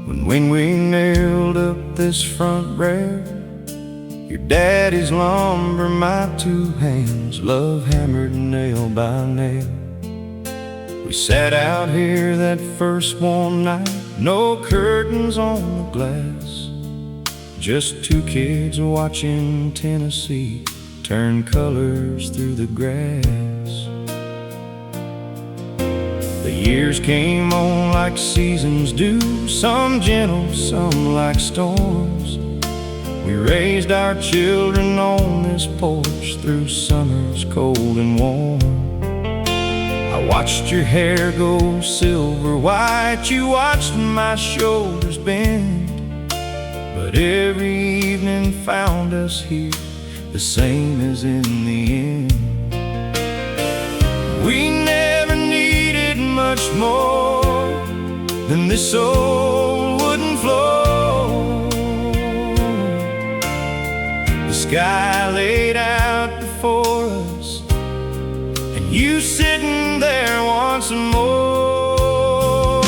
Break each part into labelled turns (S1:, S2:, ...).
S1: When we nailed up this front rail, your daddy's lumber, my two hands, love hammered nail by nail. We sat out here that first warm night, no curtains on the glass, just two kids watching Tennessee turn colors through the grass. The years came on like seasons do, some gentle, some like storms. We raised our children on this porch through summers cold and warm. I watched your hair go silver white, you watched my shoulders bend, but every evening found us here the same as in the end. We never needed much more than this old wooden floor. The sky laid out before us, and you sitting there wanting more.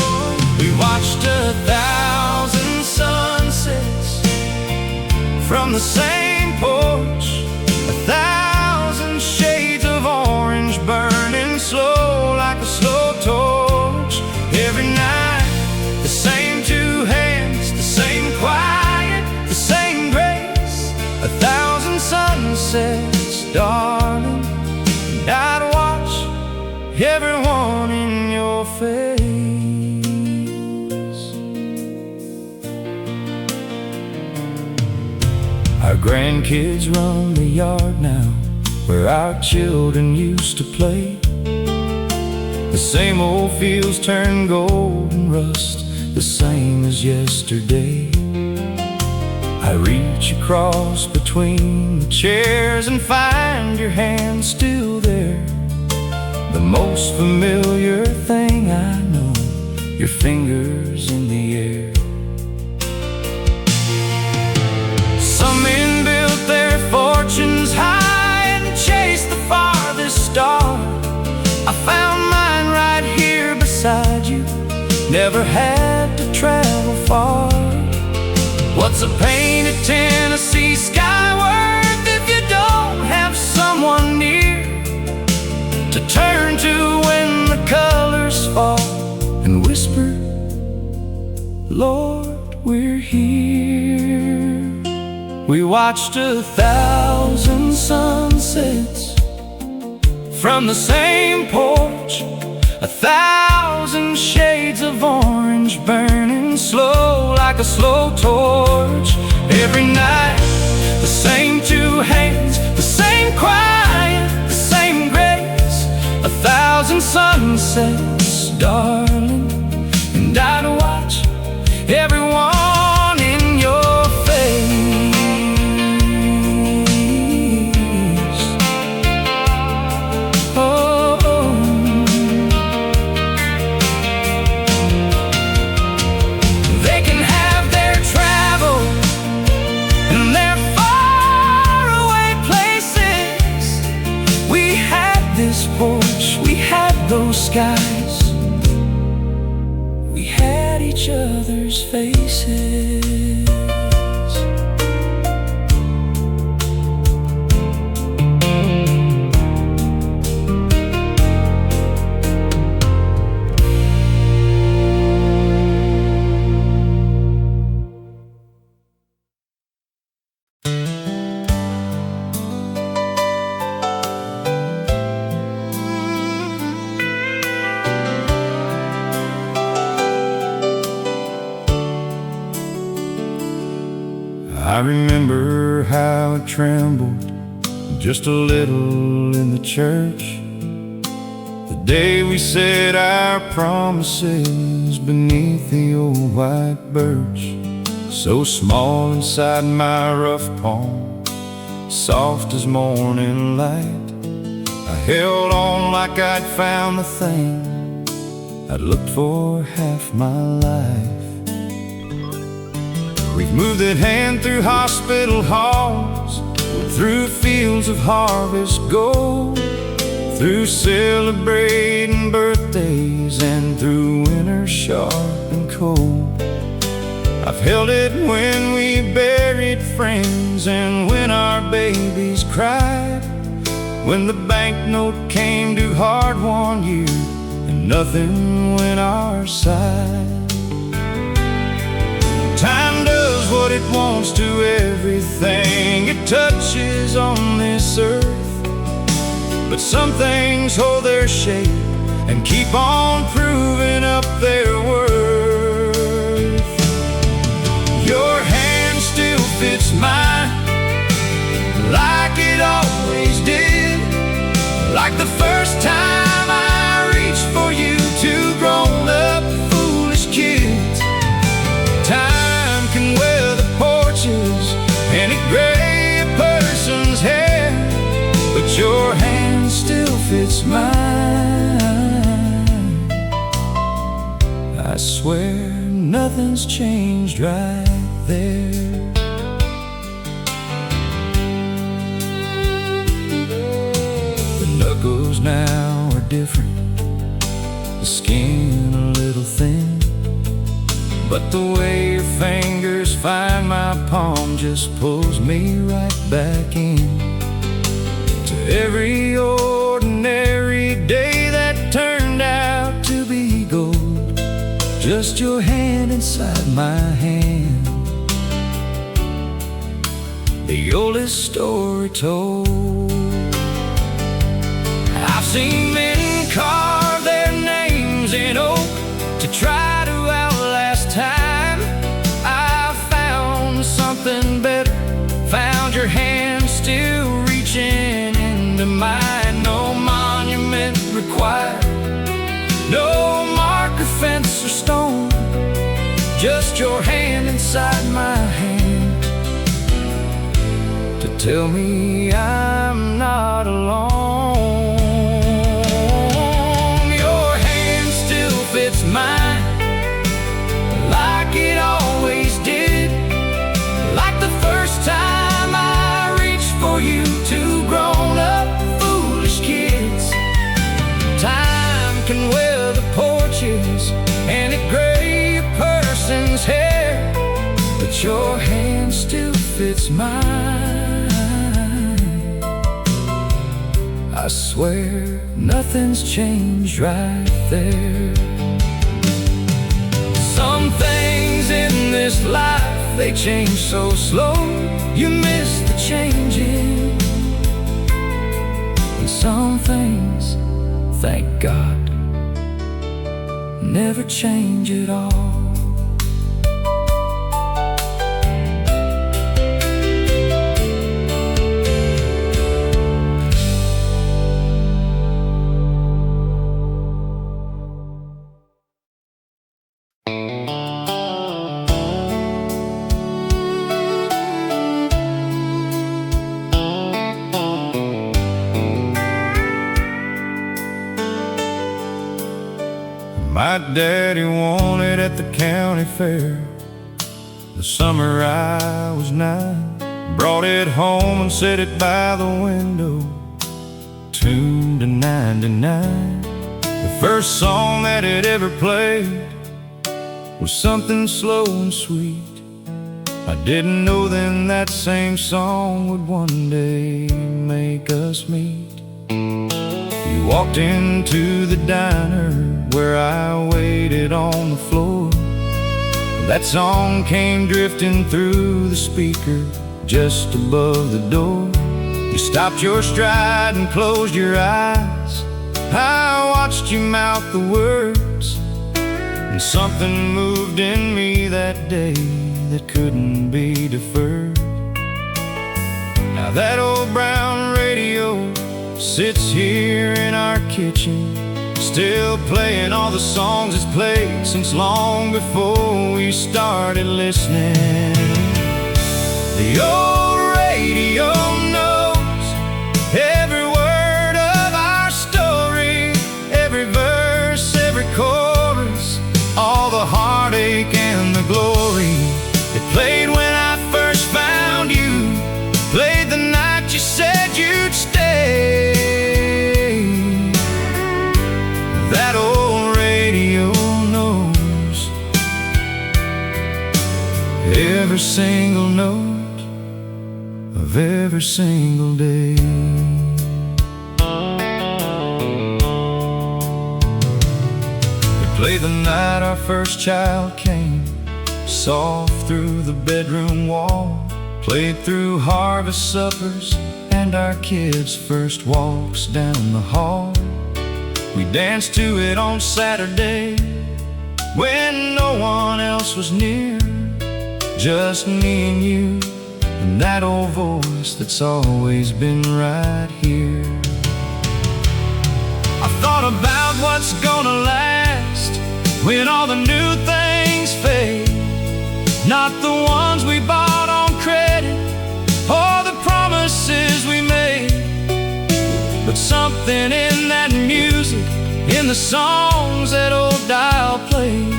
S1: We watched 1,000 sunsets from the same porch, 1,000 shades of orange burning slow like a slow torch. Every night, the same two hands, the same quiet, the same grace. 1,000 sunsets, darling, and I'd watch everyone in your face. Our grandkids run the yard now, where our children used to play. The same old fields turn gold and rust, the same as yesterday. I reach across between the chairs and find your hand still there. The most familiar thing I know, your fingers in the air. Some men built their fortunes high and chased the farthest star. I found mine right here beside you, never had to travel far. What's a painted Tennessee sky worth if you don't have someone near to turn to when the colors fall and whisper, Lord, we're here. We watched 1,000 sunsets from the same porch, 1,000 shades of orange burning slow like a slow torch. Every night, the same two hands, the same quiet, the same grace. 1,000 sunsets, darling, and I'd watch everyone in your face. Porch, we had those skies, we had each other's faces. I remember how it trembled just a little in the church, the day we said our promises beneath the old white birch. So small inside my rough palm, soft as morning light, I held on like I'd found the thing I'd looked for half my life. We've moved that hand through hospital halls, through fields of harvest gold, through celebrating birthdays and through winter sharp and cold. I've held it when we buried friends and when our babies cried, when the banknote came due hard one year and nothing went our side. Time does what it wants to everything it touches on this earth, but some things hold their shape and keep on proving up their worth. Your hand still fits mine like it always did, like the first time I reached for you, two grown-up foolish kids. Time can wear the porches and it gray a person's hair, but your hand still fits mine. I swear nothing's changed right there. The knuckles now are different, the skin a little thin, but the way your fingers find my palm just pulls me right back in to every ordinary day that turned out to be gold. Just your hand inside my hand, the oldest story told. I've seen men carve their names in oak to try to outlast time. I found something better, found your hand still reaching into mine. No monument required, no marker, fence or stone, just your hand inside my hand to tell me I'm not alone. Your hand still fits mine like it always did, like the first time I reached for you, two grown-up foolish kids. Time can wear the porches and it gray a person's hair, but your hand still fits mine. I swear nothing's changed right there. Some things in this life, they change so slow, you miss the changing. And some things, thank God, never change at all. My daddy won it at the county fair the summer I was 9. Brought it home and set it by the window, tuned to 99. The first song that it ever played was something slow and sweet. I didn't know then that same song would one day make us meet. You walked into the diner where I waited on the floor. That song came drifting through the speaker just above the door. You stopped your stride and closed your eyes. I watched you mouth the words, and something moved in me that day that couldn't be deferred. Now that old brown radio sits here in our kitchen, still playing all the songs it's played since long before we started listening. The old radio knows every word of our story, every verse, every chorus, all the heartache and the glory. It played when I first found you, played the night you said you'd stay. That old radio knows. every single note of every single day. We played the night our first child came, soft through the bedroom wall. Played through harvest suppers and our kids' first walks down the hall. We danced to it on Saturday when no one else was near, just me and you and that old voice that's always been right here. I thought about what's gonna last when all the new things fade, not the ones we bought on credit or the promises we made, but something in that music, in the songs that old dial played,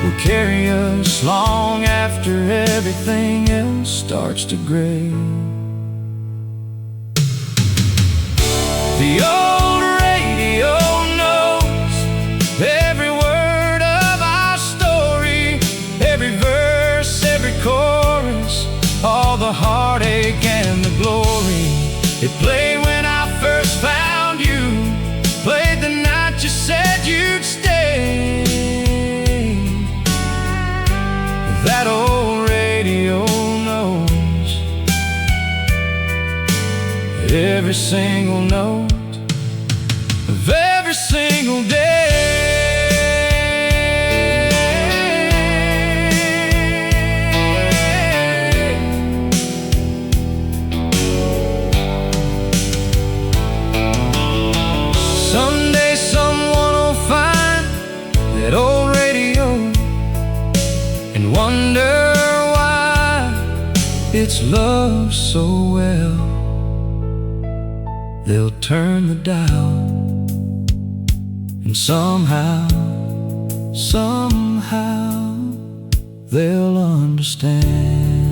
S1: will carry us long after everything else starts to gray. The old radio knows every word of our story, every verse, every chorus, all the heartache and the glory. It played when I first found you, played the night you said you'd stay. That old radio knows every single note of every single day. Someday someone will find that old radio and wonder why it's loved so well. They'll turn the dial, and somehow they'll understand.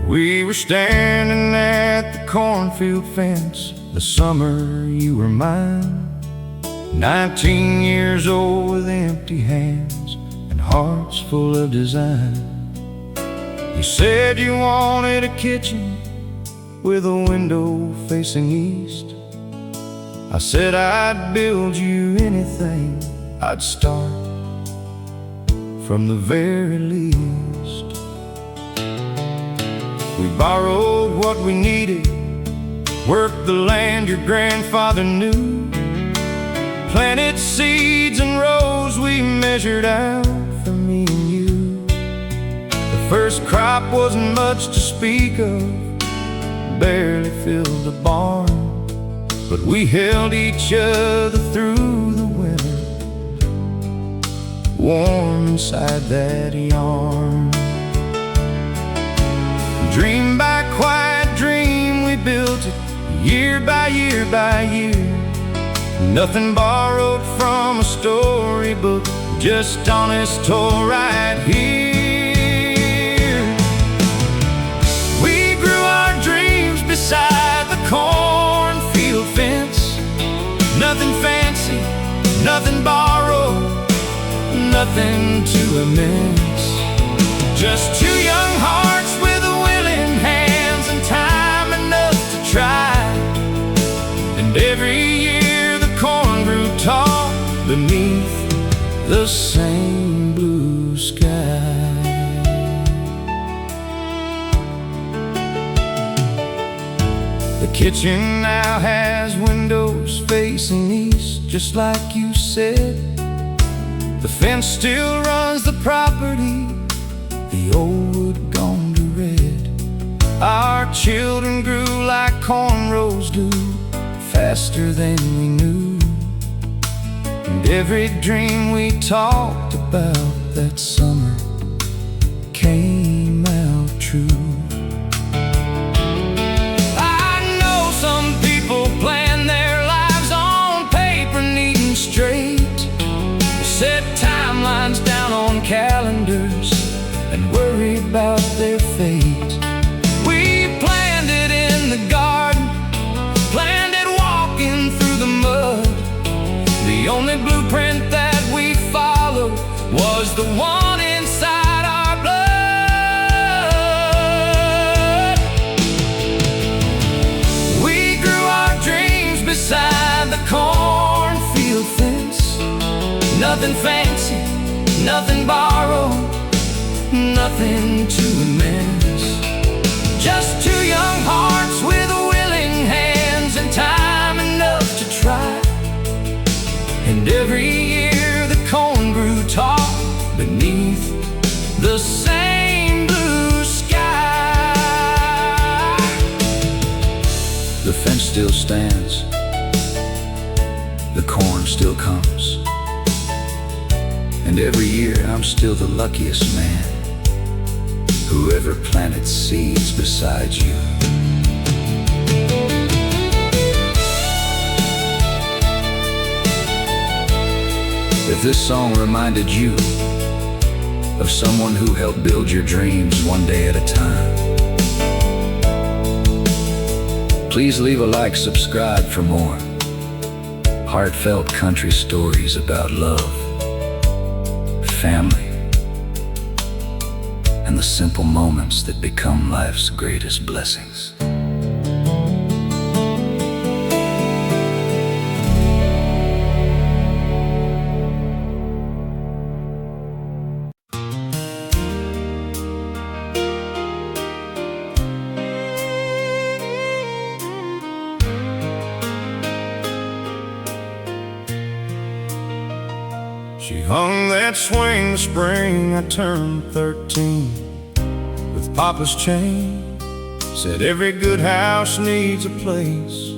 S1: We were standing at the cornfield fence the summer you were mine, 19 years old with empty hands and hearts full of design. You said you wanted a kitchen with a window facing east. I said I'd build you anything, I'd start from the very least. We borrowed what we needed, worked the land your grandfather knew, planted seeds and rows we measured out for me and you. The first crop wasn't much to speak of, barely filled the barn, but we held each other through the winter, warm inside that yarn. Dream by quiet dream, we built it year by year by year. Nothing borrowed from a storybook, just honest told right here. We grew our dreams beside the cornfield fence. Nothing fancy, nothing borrowed, nothing too immense. Just two young hearts with hands and time enough to try. And every year the corn grew tall beneath the same blue sky. The kitchen now has windows facing east, just like you said. The fence still runs the property, the old wood gone to red. Our children grew like cornrows do, faster than we knew. And every dream we talked about that summer came out true. I know some people plan
S2: Nothing fancy, nothing borrowed, nothing too immense. Just two young hearts with willing hands and time enough to try. And every year the corn grew tall beneath the same blue sky.
S3: The fence still stands, the corn still comes, and every year I'm still the luckiest man who ever planted seeds beside you. If this song reminded you of someone who helped build your dreams one day at a time, please leave a like, subscribe for more heartfelt country stories about love, family, and the simple moments that become life's greatest blessings.
S1: She hung that swing the spring I turned 13 with Papa's chain. Said every good house needs a place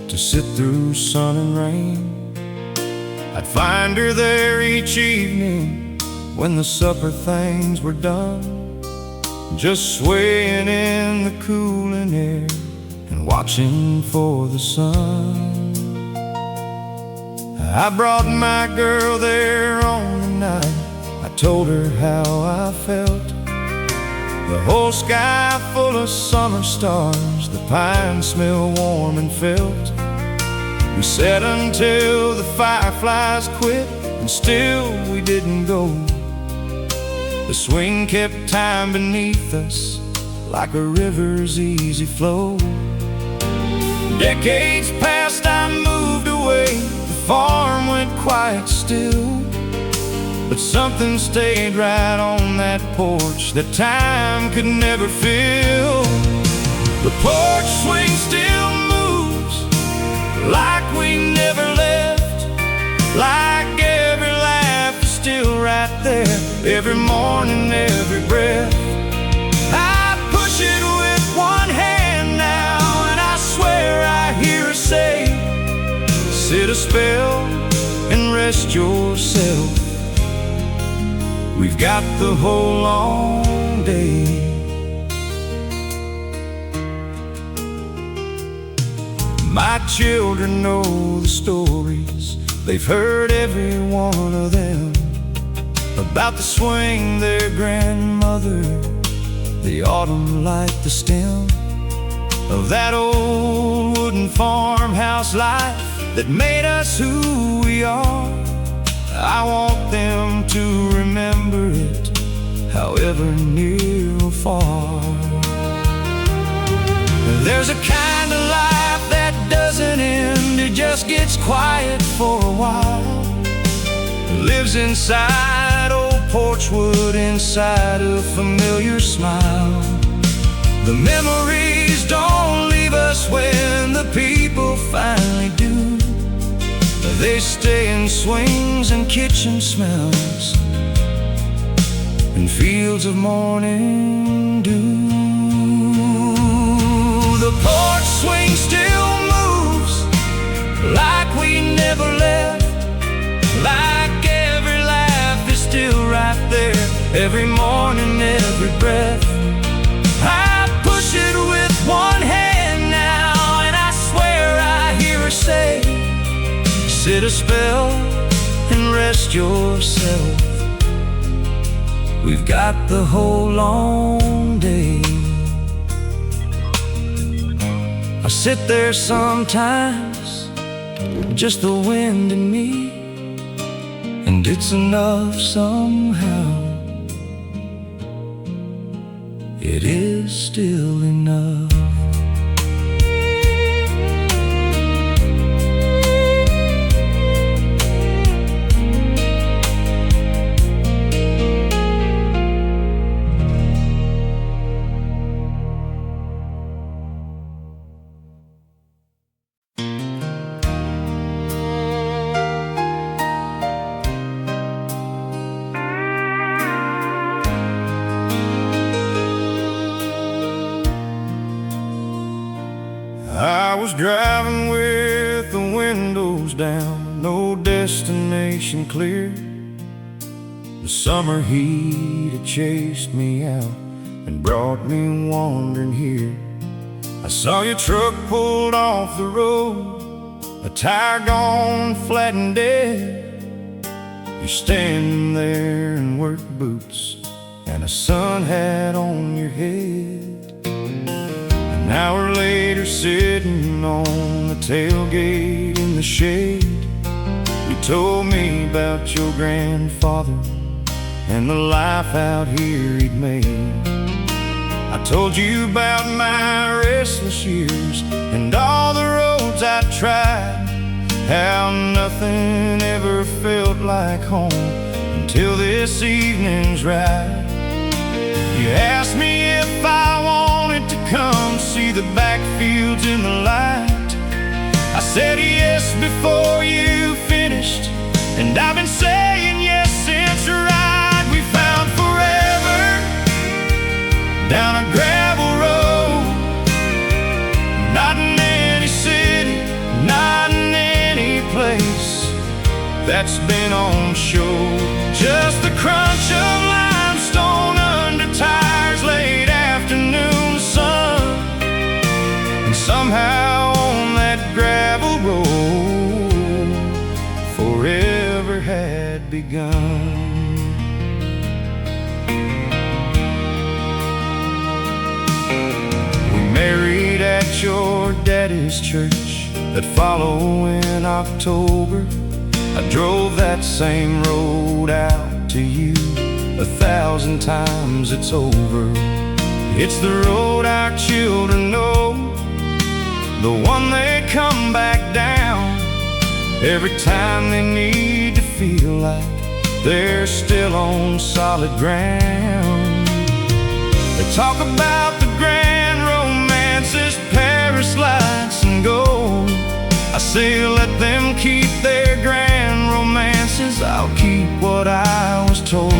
S1: to sit through sun and rain. I'd find her there each evening when the supper things were done, just swaying in the cooling air and watching for the sun. I brought my girl there on the night I told her how I felt. The whole sky full of summer stars, the pines smell warm and felt. We sat until the fireflies quit, and still we didn't go. The swing kept time beneath us like a river's easy flow. Decades passed, I moved away, the farm went quiet still, but something stayed right on that porch that time could never fill. The porch swing still moves like we never left, like every laugh is still right there, every morning, every breath. I push it with one hand now, and I swear I hear her say, sit a spell and rest yourself. We've got the whole long day. My children know the stories, they've heard every one of them, about the swing their grandmother, the autumn light, the stem of that old wooden farmhouse life that made us who we are. I want them to remember it, however near or far. There's a kind of life that doesn't end, it just gets quiet for a while. It lives inside old porchwood, inside a familiar smile. The memories don't leave us when the people finally do. They stay in swings and kitchen smells and fields of morning dew. The porch swing still moves like we never left, like every laugh is still right there, every morning, every breath. I push it with one hand now, and I swear I hear her say, sit a spell and rest yourself. We've got the whole long day. I sit there sometimes, just the wind and me, and it's enough somehow. It is still enough. I was driving with the windows down, no destination clear. The summer heat had chased me out and brought me wandering here. I saw your truck pulled off the road, a tire gone flat and dead. You're standing there in work boots and a sun hat on your head. An hour later, sitting on the tailgate in the shade, you told me about your grandfather and the life out here he'd made. I told you about my restless years and all the roads I tried, how nothing ever felt like home until this evening's ride. You asked me if I wanted to come see the backfields in the light. I said yes before you finished, and I've been saying yes since your ride. We found forever down a gravel road, not in any city, not in any place that's been on show. Just the crunch of limestone under tires, late afternoon sun, and somehow on that gravel road forever had begun. Married at your daddy's church that following October. I drove that same road out to you 1,000 times it's over. It's the road our children know, the one they come back down every time they need to feel like they're still on solid ground. They talk about the grand romances, Paris lights and gold. I say let them keep their grand romances, I'll keep what I was told.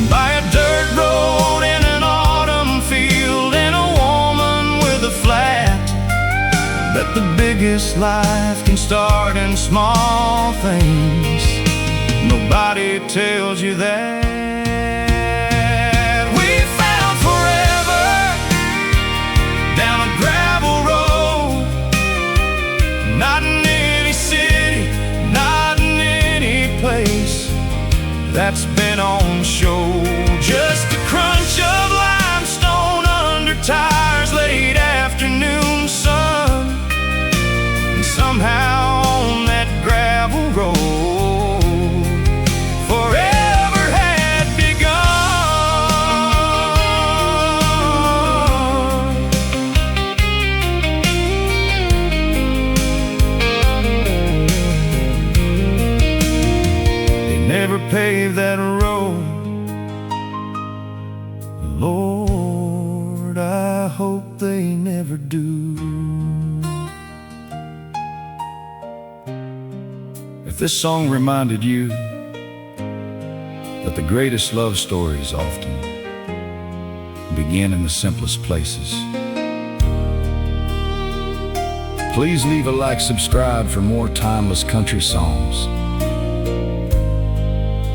S1: By a dirt road in an autumn field and a woman with a flat, bet the biggest life can start in small things. Nobody tells you that. Not in any city, not in any place that's been on show. Just the crunch of limestone under tires, late afternoon sun, and somehow on that gravel road forever had begun. Never paved that road, Lord, I hope they never do. If this song reminded you that the greatest love stories often begin in the simplest places, please leave a like, subscribe for more timeless country songs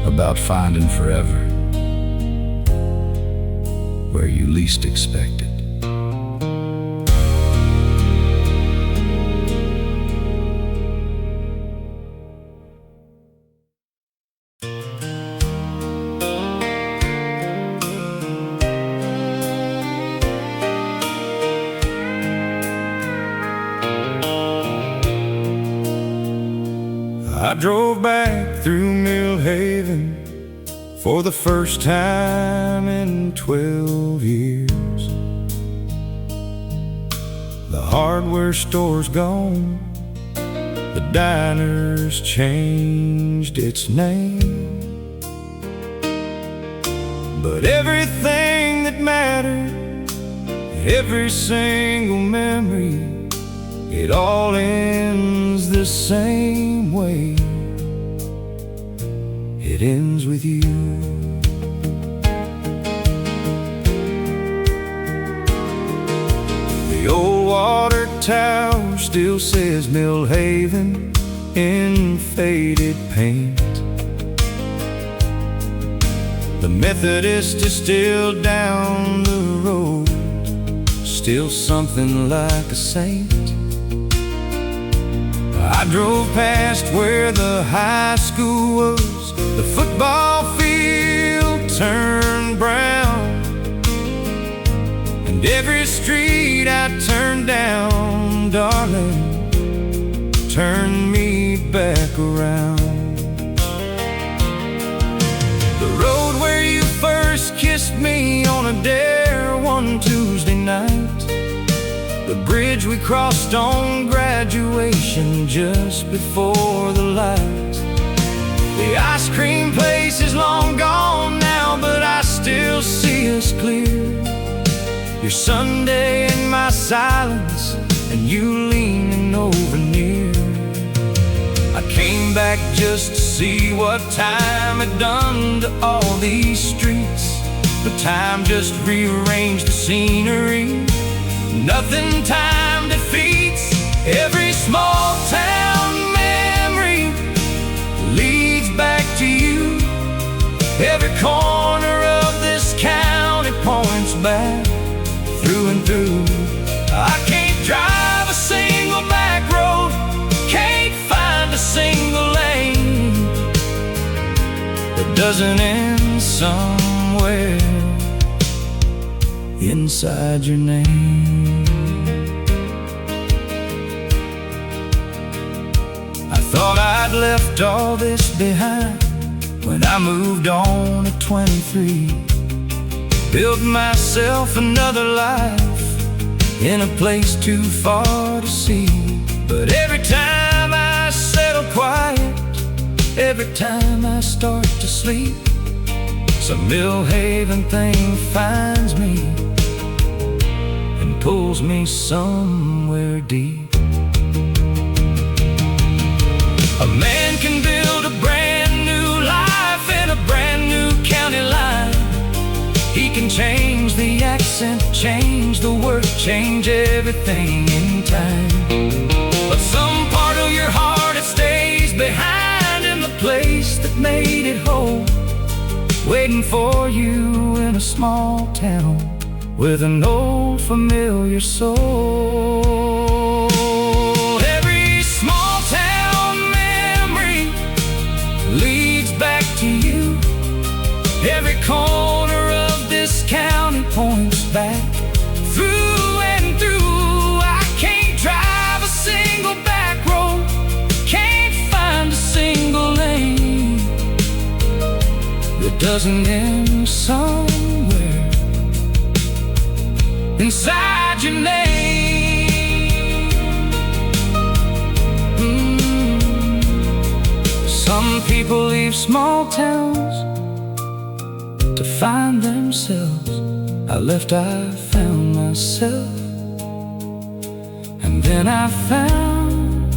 S1: about finding forever where you least expect it. I drove back through Millhaven for the first time in 12 years. The hardware store's gone, the diner's changed its name, but everything that mattered, every single memory, it all ends the same way. It ends with you. The old water tower still says Mill Haven in faded paint. The Methodist is still down the road, still something like a saint. I drove past where the high school was, the football field turned brown, and every street I turned down, darling, turned me back around. The road where you first kissed me on a dare one Tuesday night, the bridge we crossed on graduation just before the light. The ice cream place is long gone now, but I still see us clear. Your Sunday in my silence, and you leaning over near. I came back just to see what time had done to all these streets, but time just rearranged the scenery. Nothing time defeats. Every small town memory leads back to you. Every corner of this county points back through and through. I can't drive a single back road, can't find a single lane that doesn't end somewhere inside your name. I thought I'd left all this behind when I moved on at 23. Built myself another life in a place too far to see. But every time I settle quiet, every time I start to sleep, some Mill Haven thing finds me and pulls me somewhere deep. A man can build a brand new life in a brand new county line. He can change the accent, change the word, change everything in time. But some part of your heart, it stays behind in the place that made it whole, waiting for you in a small town with an old familiar soul. Every small town memory leads back to you. Every corner of this county points back through and through. I can't drive a single back road, can't find a single lane that doesn't end somewhere inside your name. Some people leave small towns to find themselves. I left, I found myself, and then I found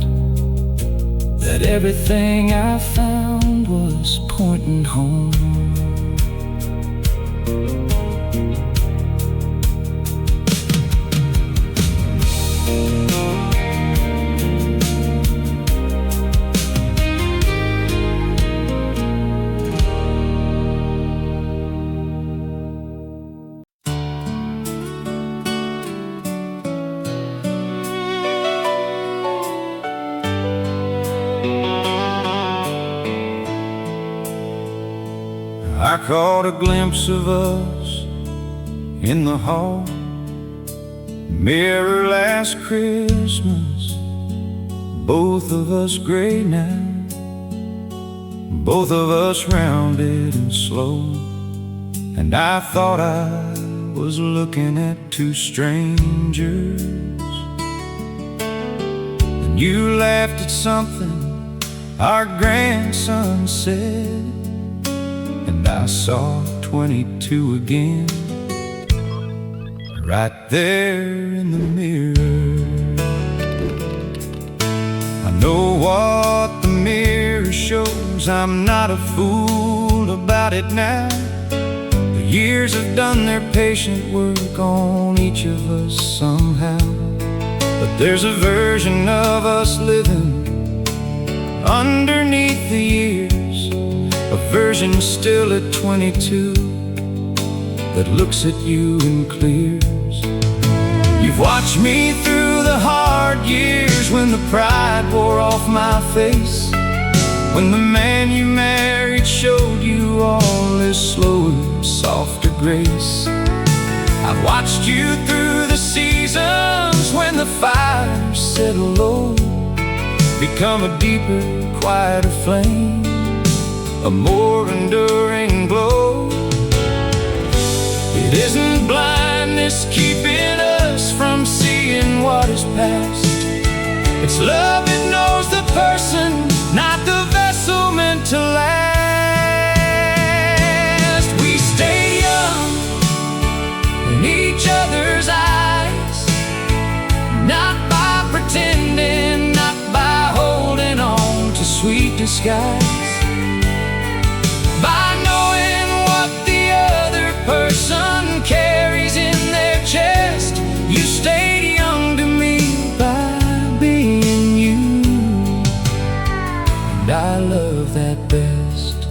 S1: that everything I found was pointing home. I caught a glimpse of us in the hall mirror last Christmas, both of us gray now, both of us rounded and slow. And I thought I was looking at two strangers, and you laughed at something our grandson said, and I saw 22 again, right there in the mirror. I know what the mirror shows, I'm not a fool about it now. The years have done their patient work on each of us somehow. But there's a version of us living underneath the years, a version still at 22 that looks at you and clears. You've watched me through the hard years, when the pride wore off my face, when the man you married showed you all his slower, softer grace. I've watched you through the seasons when the fires settle low, become a deeper, quieter flame, a more enduring glow. It isn't blindness keeping us from seeing what is past. It's love that knows the person, not the vessel meant to last. We stay young in each other's eyes, not by pretending, not by holding on to sweet disguise, by knowing what the other person carries in their chest. You stayed young to me by being you, and I love that best.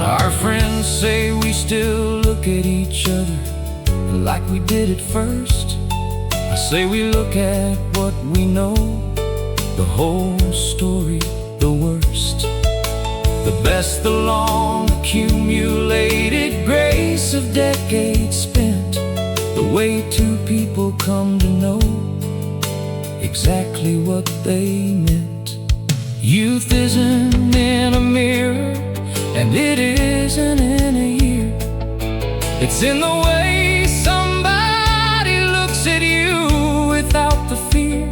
S1: Our friends say we still look at each other like we did at first. I say we look at what we know, the whole story, the worst, the best, the long accumulated grace of decades spent, the way two people come to know exactly what they meant. Youth isn't in a mirror, and it isn't in a year. It's in the way somebody looks at you without the fear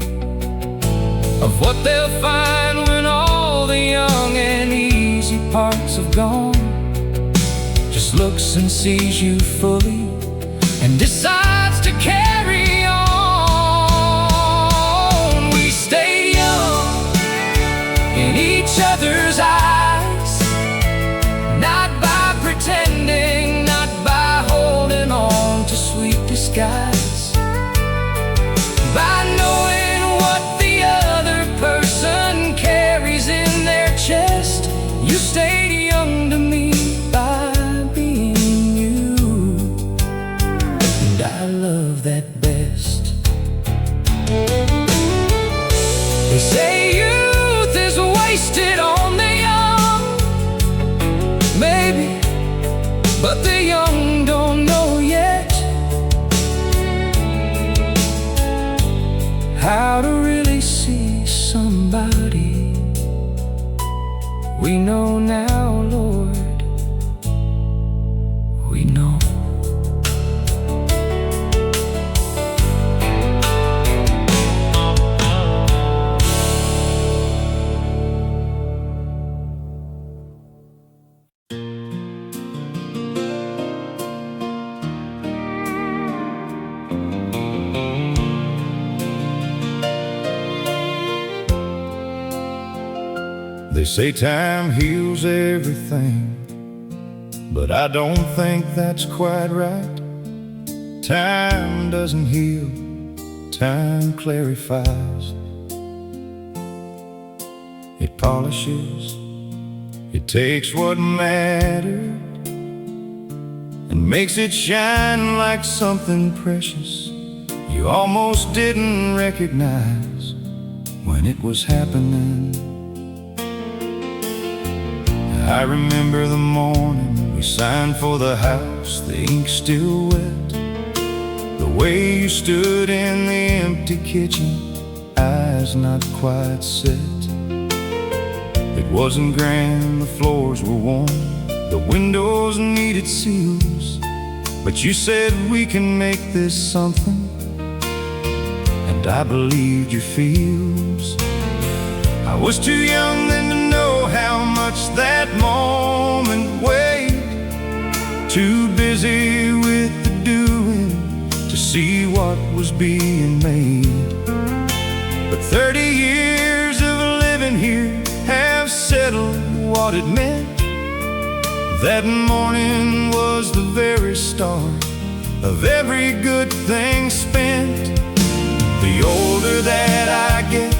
S1: of what they'll find when all the young and easy parts have gone. Just looks and sees you fully and decides to carry on. We stay young in each other's eyes, not by pretending, not by holding on to sweet disguise, by knowing what the other person carries in their chest. You stayed young to me by being you, and I love that best. They say youth is wasted on the young, maybe, but the young don't know yet how to really see somebody. We know now, Lord, we know. They say time heals everything, but I don't think that's quite right. Time doesn't heal, time clarifies. It polishes, it takes what mattered and makes it shine like something precious you almost didn't recognize when it was happening. I remember the morning we signed for the house, the ink still wet, the way you stood in the empty kitchen, eyes not quite set. It wasn't grand, the floors were warm, the windows needed seals, but you said we can make this something, and I believed your feels. I was too young then to know how much that moment weighed, too busy with the doing to see what was being made. But 30 years of living here have settled what it meant. That morning was the very start of every good thing spent. The older that I get,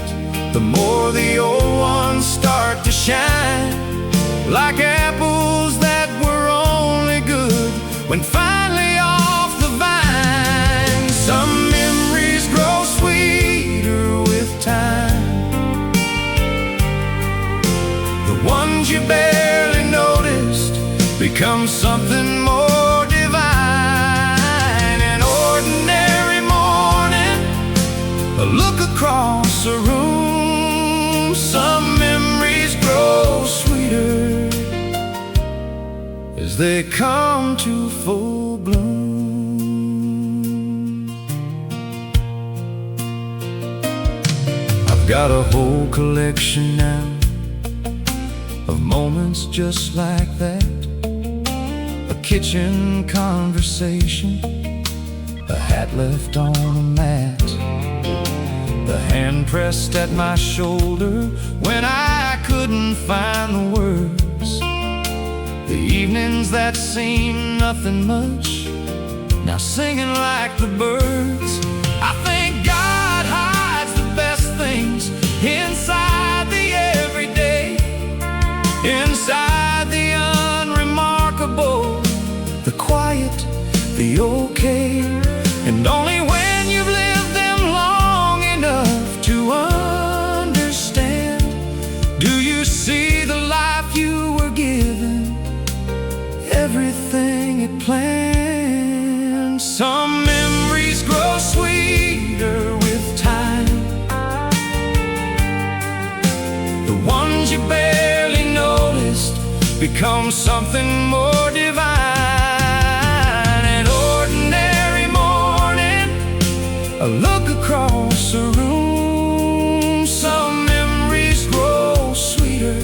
S1: the more the old ones start to shine, like apples that were only good when finally off the vine. Some memories grow sweeter with time, the ones you barely noticed become something more divine. An ordinary morning, a look across a room, some memories grow sweeter as they come to full bloom. I've got a whole collection now of moments just like that. A kitchen conversation, a hat left on a mat, the hand pressed at my shoulder when I couldn't find the words, the evenings that seemed nothing much, now singing like the birds. I think God hides the best things inside the everyday, inside the unremarkable, the quiet, the okay. And only when you've lived them long enough to understand do you see the life you were given, everything it planned. Some memories grow sweeter with time, the ones you barely noticed become something more divine. An ordinary morning, a look across a room, some memories grow sweeter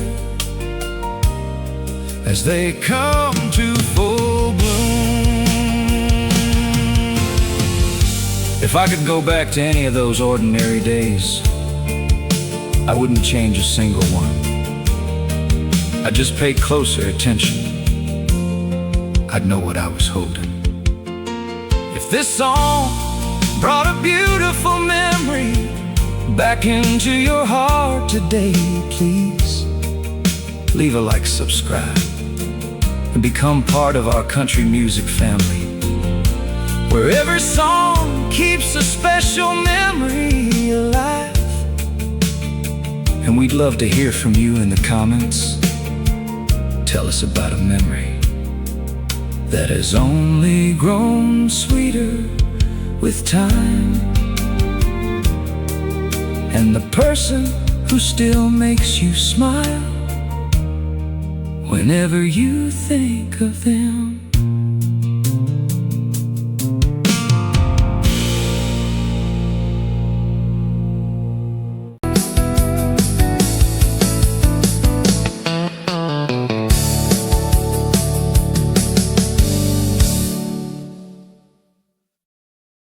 S1: as they come to full bloom. If I could go back to any of those ordinary days, I wouldn't change a single one. I'd just pay closer attention. I'd know what I was holding. If this song brought a beautiful memory back into your heart today, please leave a like, subscribe, and become part of our country music family, where every song keeps a special memory alive. And we'd love to hear from you in the comments. Tell us about a memory that has only grown sweeter with time, and the person who still makes you smile whenever you think of them.